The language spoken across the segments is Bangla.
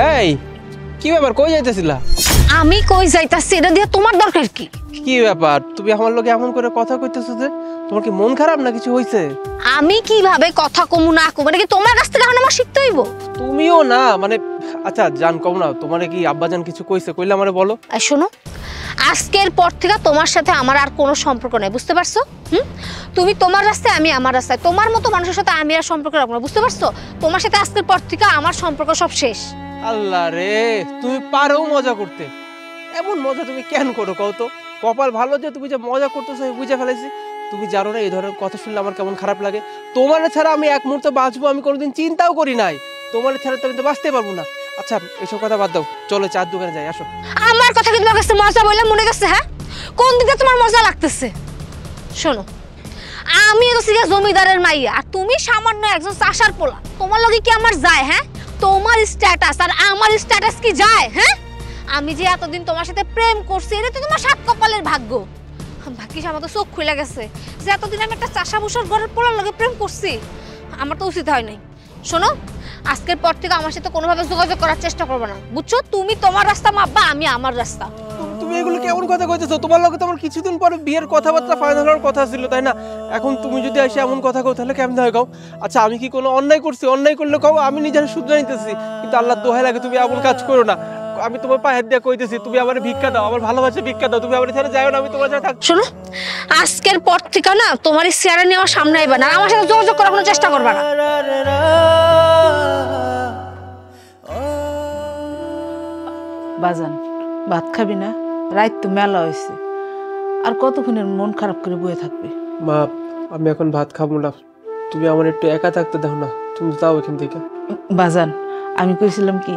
এই কি ব্যাপার, কই যাইতেছিলা? আমি কই যাইতাছি এটা দিয়ে তোমার দরকার কি? কি ব্যাপার, তুমি আমার লগে এমন করে কথা কইতেছো যে? তোমার কি মন খারাপ না কিছু হইছে? আমি কিভাবে কথা কমু না কমু এটা কি তোমার কাছ থেকে এখন আমার শিখতে হইব? তুমিও না মানে আচ্ছা জান কম না, তোমারে কি আব্বাজান কিছু কইছে? কইলে আমারে বলো। আর শোনো, আজকের পর থেকে তোমার সাথে আমার আর কোনো সম্পর্ক নাই, বুঝতে পারছো? তুমি তোমার রাস্তায়, আমি আমার রাস্তায়। তোমার মতো মানুষের সাথে আমি আর সম্পর্ক রাখবো না, বুঝতে পারছো? তোমার সাথে আজকের পর থেকে আমার সম্পর্ক সব শেষ। আল্লাহ রে, তুমি পারো মজা করতে। এমন মজা তুমি কেন করো কও তো? কপাল ভালো যে তুমি যে মজা করতেছো আমি বুঝে ফেলেছি। তুমি জানো না এই ধরনের কথা শুনলে আমার কেমন খারাপ লাগে। তোমার ছাড়া আমি এক মুহূর্তে বাঁচবো আমি কোনোদিন চিন্তাও করি নাই। তোমার ছাড়া তো আমি তো বাঁচতে পারবো না। আচ্ছা এসব কথা বাদ দাও, চলো চার দোকানে যাই, আসো। আমার কথা কি তোমার কাছে মজা বলে মনে গেছে? হ্যাঁ, কোন দিকে তোমার মজা লাগতেছে? শোনো, আমি হচ্ছে জমিদারের মাইয়া আর তুমি সামান্য একজন চাষার পোলা। তোমার লগে কি আমার যায়? হ্যাঁ, তোমার স্ট্যাটাস আর আমার স্ট্যাটাস কি যায়? হ্যাঁ, আমি যে এতদিন তোমার সাথে প্রেম করছি এটা তো তোমার সাত কপালের ভাগ্য। ভাগ্যিস আমার তো চোখ খুলে গেছে যে এতদিন আমি একটা চাষা ভুষার ঘরের পোলার লগে প্রেম করছি। আমার তো উচিত হয় নাই। শোনো, আজকের পর থেকে আমার সাথে কোনোভাবে যোগাযোগ করার চেষ্টা করবে না, বুঝছো? তুমি তোমার রাস্তা মাপবা, আমি আমার রাস্তা। তুমি এগুলো কেমন কথা কইতেছো? তোমার লগে তো আমার কিছুদিন পরে বিয়ের কথাবার্তা ফাইনাল হওয়ার কথা ছিল, তাই না? এখন তুমি যদি এসে এমন কথা কও তাহলে কেমন হয় কও? আচ্ছা আমি কি কোনো অন্যায় করছি? অন্যায় করলে কও, আমি নিজের শুধরে নিতেছি, কিন্তু আল্লাহর দোহাই লাগে তুমি এমন কাজ করো না। আমি তোমার পায়ে হাত দিয়ে কইতেছি, তুমি আমার ভিক্ষা দাও, আমার ভালোবাসা ভিক্ষা দাও, তুমি আমার ছেড়ে যাও না, আমি তোমার সাথে থাকবো। শোনো, আজকের পর থেকে না তোমার এই চেয়ারে নিয়ে আমার সামনে আইবা না, আমার সাথে যোগাযোগ করার কোনো চেষ্টা করবা না। বাজান ভাত খাবি না? রাত তো মেলা হয়েছে, আর কতক্ষণের মন খারাপ করে বয়ে থাকবে? মা আমি এখন ভাত খাবো না, তুমি আমার একটু একা থাকতে দাও না, তুমি যাও এখান থেকে। বাজান আমি কইছিলাম কি,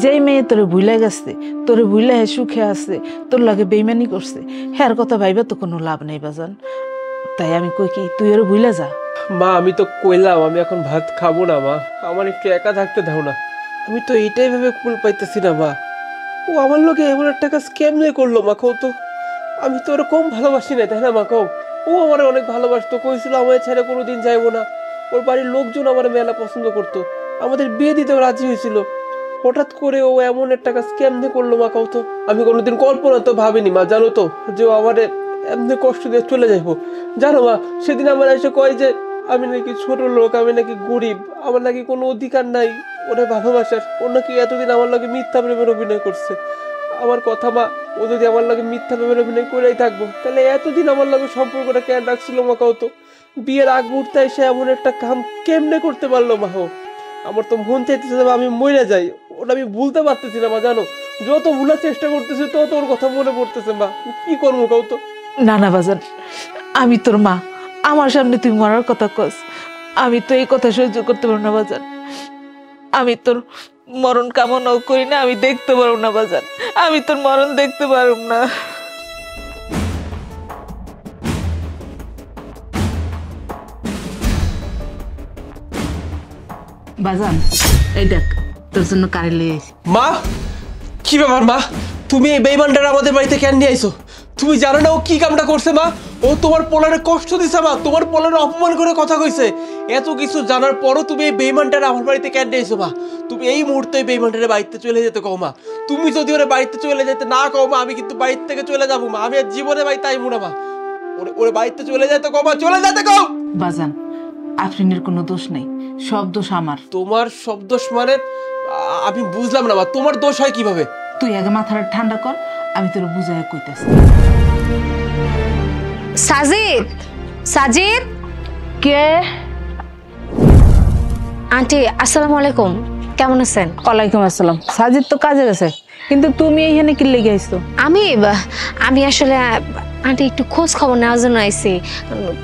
যেই মেয়ে তোরে ভুলে গেছে, তোরে ভুলে সুখে আছে, তোর লাগে বেইমানি করছে, হ্যার কথা ভাইবা তো কোনো লাভ নেই বাজান। তাই আমি কই কি তুই ওরে ভুলে যা। মা আমি তো কইলাম আমি এখন ভাত খাবো না মা, আমার একটু একা থাকতে দাও না। আমি তো এইটাই ভেবে কুল পাইতেছি না মা, ও আমার লোকে এমন একটা কাজ কেমনে করলো মা কও তো? আমি তো ওরকম ভালোবাসি না, তাই না মা কও? ও আমার অনেক ভালোবাসতো, কইছিল আমার ছেড়ে কোনোদিন যাইবো না। ওর বাড়ির লোকজন আমার মেলা পছন্দ করতো, আমাদের বিয়ে দিতেও রাজি হয়েছিল। হঠাৎ করে ও এমন একটা কাজ কেমনে করলো মা কও তো? আমি কোনোদিন কল্পনা তো ভাবিনি মা, জানো তো, যে ও আমার এমনি কষ্ট দিয়ে চলে যাইবো। জানো মা, সেদিন আমার এসে কয় যে আমি নাকি ছোট লোক, আমি নাকি গরিব, আমার নাকি কোনো অধিকার নাই ওরে ভালোবাসার। ও নাকি এতদিন আমার লাগে মিথ্যা প্রেমের অভিনয় করছে। আমার কথা মা, ও যদি আমার লাগে মিথ্যা প্রেমের অভিনয় করেই থাকবো তাহলে এতদিন আমার লাগে সম্পর্কটা কেন রাখছিল মা কও তো? বিয়ের আগ মুহূর্তে এসে এমন একটা কাম কেমনে করতে পারলো মা? হো আমার তো মন চাইতেছে আমি মরে যাই, ওটা আমি ভুলতে পারতেছি না মা। জানো, যত ভুলার চেষ্টা করতেছি তত ওর কথা মনে পড়তেছে মা, কি করবো কও তো? না না বাজান, আমি তোর মা, আমার সামনে তুই মরার কথা কস, আমি তো এই কথা সহ্য করতে পারবো না বাজান। আমি তোর মরণ কামনাও করি না, আমি দেখতে পারবো না বাজান, আমি তোর মরণ দেখতে পারবো না। বাজান এই দেখ তোর জন্য কারে লই আইছি। মা কি ব্যাপার মা, তুমি এই বেইমানটার আমাদের বাড়িতে কেন নিয়ে আইছো? তুমি জানো না ও কি কামটা করছে মা? ও তোমার পোলারে কষ্ট দিছে মা, তোমার পোলারে অপমান করে কথা কইছে। এত কিছু জানার পরও তুমি এই বেইমানটার আমার বাড়িতে কেন নিয়ে আইছো মা? তুমি এই মুহূর্তে বেইমানটারে বাড়িতে চলে যেতে কও মা। তুমি যদি ওরে বাড়িতে চলে যেতে না কও মা, আমি কিন্তু বাড়ির থেকে চলে যাবো মা, আমি আর জীবনে বাড়িতে আইবো না মা। ওরে বাড়িতে চলে যেতে কও মা, চলে যেতে কও। বাজান আফরিনের কোনো দোষ নেই, সব দোষ আমার। তোমার সব দোষ মানে? আমি বুঝলাম না মা, তোমার দোষ হয় কিভাবে? তুই আগে মাথাটা ঠান্ডা কর, আমি তোর বুঝাই কইতাছি। সাজিদ, সাজিদ। কে? আন্টি আসসালামু আলাইকুম, কেমন আছেন? ওয়ালাইকুম আসসালাম। সাজিদ তো কাজে গেছে, কিন্তু তুমি এইখানে কি লেগে আইছো? আমি আসলে আন্টি একটু খোঁজ খবর নেওয়ার জন্য আইছি।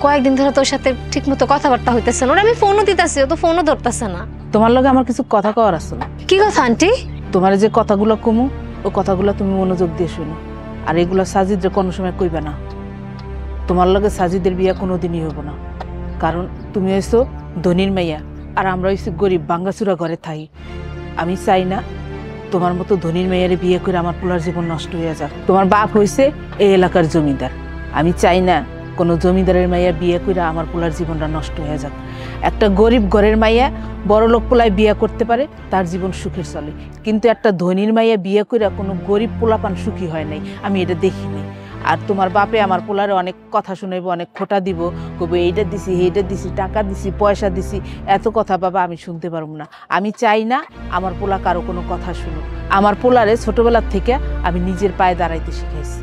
কয়েকদিন ধরে তোর সাথে ঠিক মতো কথাবার্তা হইতেছে না, আমি ফোনও দিতেছি, ও তো ফোনও ধরতেছে না। তোমার লগে আমার কিছু কথা কওয়ার আছে। কি কথা আন্টি? তোমার যে কথাগুলো কমু, ও কথাগুলো তুমি মনোযোগ দিয়ে শুনো, আর এগুলো সাজিদরে কোনো সময় কইবে না। তোমার লগে সাজিদের বিয়া কোনোদিনই হইব না, কারণ তুমি হইছো ধনীর মাইয়া আর আমরা হইছি গরিব ভাঙ্গাচুরা ঘরে থাই। আমি চাই না তোমার মতো ধনীর মেয়ের বিয়ে করে আমার পোলার জীবন নষ্ট হয়ে যাক। তোমার বাপ হইছে এই এলাকার জমিদার, আমি চাই না কোনো জমিদারের মাইয়া বিয়ে কইরা আমার পোলার জীবনটা নষ্ট হয়ে যাক। একটা গরিব ঘরের মাইয়া বড় লোক পোলায় বিয়ে করতে পারে, তার জীবন সুখের চলে, কিন্তু একটা ধনীর মাইয়া বিয়ে কইরা কোনো গরিব পোলাপান সুখী হয় নাই, আমি এটা দেখিনি। আর তোমার বাপে আমার পোলারে অনেক কথা শুনাইব, অনেক খোটা দিব, কবে এইটা দিছি এইটা দিছি, টাকা দিছি পয়সা দিছি, এত কথা বাবা আমি শুনতে পারবো না। আমি চাই না আমার পোলা কারো কোনো কথা শুনুক। আমার পোলারে ছোটবেলার থেকে আমি নিজের পায়ে দাঁড়াইতে শিখাইছি,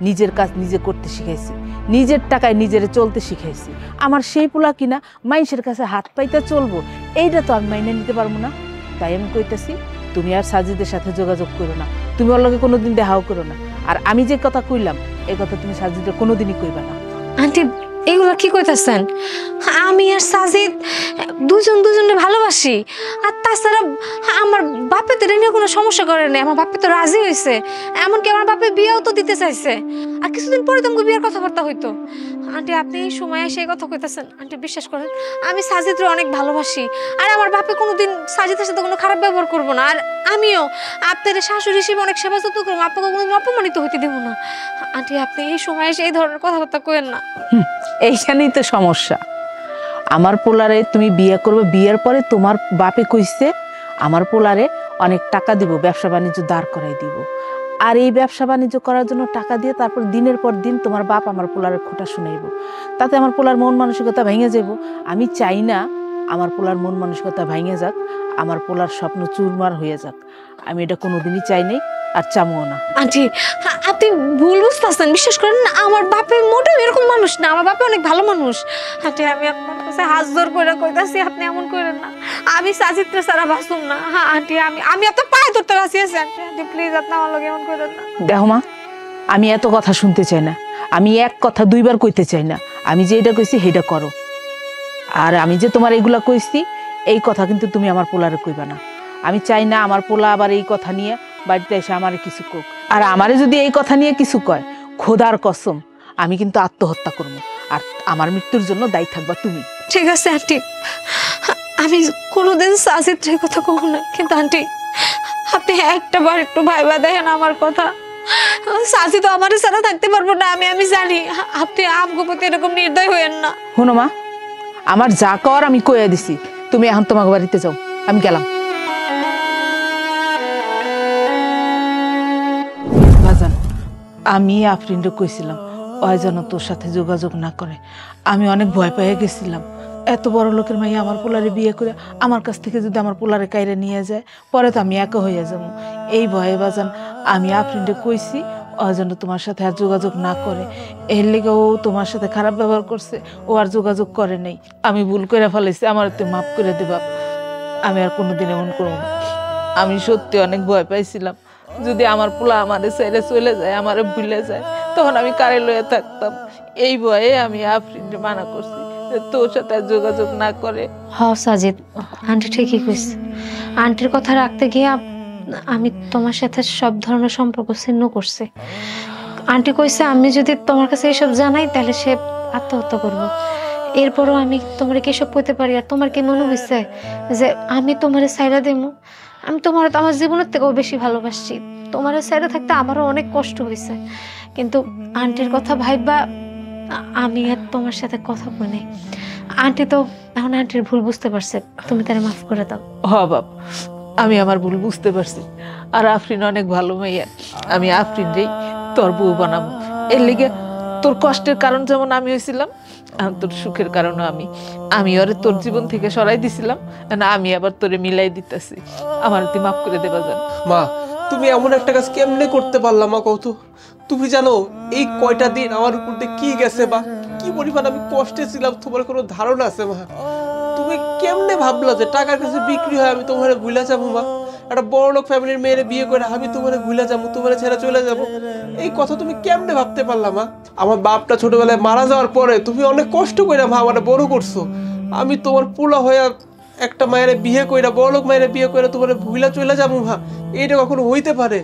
নিজের কাজ নিজে করতে শিখাইছি, নিজের টাকায় নিজের চলতে শিখাইছি। আমার সেই পোলা কিনা মানুষের কাছে হাত পাইতে চলবো, এইটা তো আমি মাইনে নিতে পারবো না। তাই আমি কইতেছি, তুমি আর সাজিদের সাথে যোগাযোগ করো না, তুমি ওর লগে কোনোদিন দেখাও করো না। আর আমি যে কথা কইলাম এই কথা তুমি সাজিদের কোনোদিনই কইবা না। আন্টি এগুলো কি কইতাছেন? আমি আর সাজিদ দুজনে ভালোবাসি। আর তাছাড়া আমার বাপে তো এটা নিয়ে কোনো সমস্যা করে নাই, আমার বাপে তো রাজি হয়েছে, এমনকি আমার বাপে বিয়েও তো দিতে চাইছে। আর কিছুদিন পরে তোমাকে বিয়ের কথাবার্তা হইতো। আন্টি আপনি এই সময় সেই কথা কইতাছেন? আন্টি বিশ্বাস করেন, আমি সাজিদরে অনেক ভালোবাসি, আর আমার বাপে কোনোদিন সাজিদের সাথে কোনো খারাপ ব্যবহার করবো না। আর আমিও আপনার শাশুড়ি হিসেবে অনেক সেবা যত্ন করবো, আপনাকে কোনোদিন অপমানিত হইতে দেবো না। আন্টি আপনি এই সময় এই ধরনের কথাবার্তা কইেন না। এইখানেই তো সমস্যা। আমার পোলারে তুমি বিয়ে করবে, বিয়ের পরে তোমার বাপে কইছে আমার পোলারে অনেক টাকা দিব, ব্যবসা বাণিজ্য দাঁড় করাই দিব। আর এই ব্যবসা বাণিজ্য করার জন্য টাকা দিয়ে তারপর দিনের পর দিন তোমার বাপ আমার পোলারের খোটা শুনাইব, তাতে আমার পোলার মন মানসিকতা ভেঙে যাব। আমি চাই না আমার পোলার মন মানসিকতা ভেঙে যাক, আমার পোলার স্বপ্ন চুরমার হয়ে যাক। আমি এটা কোনোদিনই চাই নাই, আর চামও না। আন্টি আপনি ভুল বুঝতেছেন, বিশ্বাস করেন না, আমার বাপের মোটেও এরকম মানুষ না, আমার বাপে অনেক ভালো মানুষ। আন্টি আমি আপনার কাছে হাত জোর করে কইতাছি, আপনি এমন করেন না, আমি সাজিত্রে সারা বাসুম না। হ্যাঁ আন্টি আমি আপনার পায়ে ধরতে রাজি আছি। আন্টি আন্টি প্লিজ আপনি আমার লগে এমন করেন না। দেখো মা, আমি এত কথা শুনতে চাই না, আমি এক কথা দুইবার কইতে চাই না। আমি যেটা কইছি সেটা করো। আর আমি যে তোমার এইগুলা কইছি এই কথা কিন্তু তুমি আমার পোলারে কইবা না। আমি চাই না আমার পোলা আবার এই কথা নিয়ে বাড়িতে এসে আমারে কিছু কোক। আর আমারে যদি এই কথা নিয়ে কিছু কয়, খোদার কসম আমি কিন্তু আত্মহত্যা করব, আর আমার মৃত্যুর জন্য দায়ী থাকবা তুমি। ঠিক আছে আন্টি, আমি কোনোদিন সাজিত্রের কথা কব না, কিন্তু আন্টি আপনি একটা বার একটু ভাইবা দেখেন আমার কথা। সাজি তো আমার ছাড়া থাকতে পারবো না, আমি জানি। আপনি আমগো প্রতি এরকম নির্দয় হইেন না। শোনো মা, আমার যা কর আমি কইয়া দিছি, তুমি এখন তোমার বাড়িতে যাও, আমি গেলাম। বাজান, আমি আফরিনরে কইছিলাম ওই যেন তোর সাথে যোগাযোগ না করে। আমি অনেক ভয় পেয়ে গেছিলাম, এত বড় লোকের মাইয়া আমার পোলারে বিয়ে করে আমার কাছ থেকে যদি আমার পোলারে কাইরে নিয়ে যায়, পরে তো আমি একা হইয়া যাব। এই ভয়ে বাজান আমি আফরিনরে কইছি ওই জন্য তোমার সাথে আর যোগাযোগ না করে। এর লেগে ও তোমার সাথে খারাপ ব্যবহার করছে, ও আর যোগাযোগ করে নাই। আমি ভুল করে ফেলেছি, আমার তুই মাফ করে দে বাপ, আমি আর কোনোদিন এমন করবো না। আমি সত্যি অনেক ভয় পাইছিলাম, যদি আমার পোলা আমাদের ছেড়ে চলে যায়, আমারে ভুলে যায়, তখন আমি কারে লয়ে থাকতাম। এই ভয়ে আমি আফরিনরে মানা করছি যে তোর সাথে আর যোগাযোগ না করে। হ সাজিদ, আন্টি ঠিকই কইছে। আন্টির কথা রাখতে গিয়ে আমি তোমার সাথে সব ধরনের সম্পর্ক ছিন্ন করছি। আন্টি কইছে আমি যদি তোমার কাছে এসব জানাই তাহলে সে আত্মহত্যা করবো। এরপরও আমি তোমার কি এসব কইতে পারি? আর তোমার কি মনে হইছে যে আমি তোমারে সাইরা দেবো? আমি তোমার আমার জীবনের থেকেও বেশি ভালোবাসি। তোমারে সাইরা থাকতে আমারও অনেক কষ্ট হয়েছে, কিন্তু আন্টির কথা ভাইবা আমি আর তোমার সাথে কথা বলি। আন্টি তো এখন আন্টির ভুল বুঝতে পারছে, তুমি তারে মাফ করে দাও। হ বাপ, আমি আমার ভুল বুঝতে পারছি। আর আফরিন অনেক ভালো মেয়ে, আমি আফরিনরেই তোর বউ বানাবো। এর লিগে তোর কষ্টের কারণ যেমন আমি হয়েছিলাম, তোর সুখের কারণও আমি ওরে তোর জীবন থেকে সরাই দিছিলাম না, আমি আবার তোরে মিলাই দিতেছি। আমার তুই মাফ করে দেবা যান। মা তুমি এমন একটা কাজ কেমনে করতে পারলাম মা কত? তুমি জানো এই কয়টা দিন আমার উপর দিয়ে কি গেছে বা কি পরিমাণ আমি কষ্টে ছিলাম, তোমার কোনো ধারণা আছে মা? তুমি কেমনে ভাবলা যে টাকার কাছে বিক্রি হয় আমি তোমারে ভুলে যাবো? মা একটা বড় লোক ফ্যামিলির মেয়েরে বিয়ে করে আমি তোমারে ভুলে যাবো, তোমারে ছেড়ে চলে যাবো, এই কথা তুমি কেমনে ভাবতে পারলা মা? আমার বাপটা ছোটবেলায় মারা যাওয়ার পরে তুমি অনেক কষ্ট করে মা আমার বড় করছো। আমি তোমার পোলা হয়ে একটা মায়ের বিয়ে কইরা, বড় লোক মায়ের বিয়ে করে তোমার ভুলে চলে যাবো মা? এইটা কখনো হইতে পারে?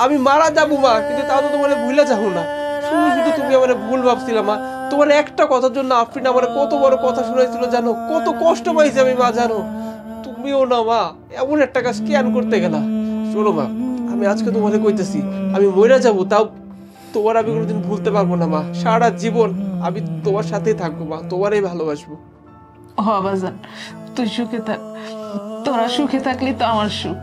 আমি মারা যাবো মা, কিন্তু তাও তো তোমার ভুলে যাবো না। শুধু শুধু তুমি আমার ভুল ভাবছিলাম মা। তোমার একটা কথার জন্য আফরিন আমার কত বড় কথা শুনাইছিল জানো, কত কষ্ট পাইছি আমি মা জানো। তুমিও না মা এমন একটা কাজ কেন করতে গেলা? শোনো মা, আমি আজকে তোমাকে কইতেছি আমি মইরা যাবো, তাও তোমার আমি কোনোদিন ভুলতে পারবো না মা। সারা জীবন আমি তোমার সাথেই থাকবো মা, তোমারই ভালোবাসবো। হ বাজান, তুই সুখে থাক, তোরা সুখে থাকলে তো আমার সুখ।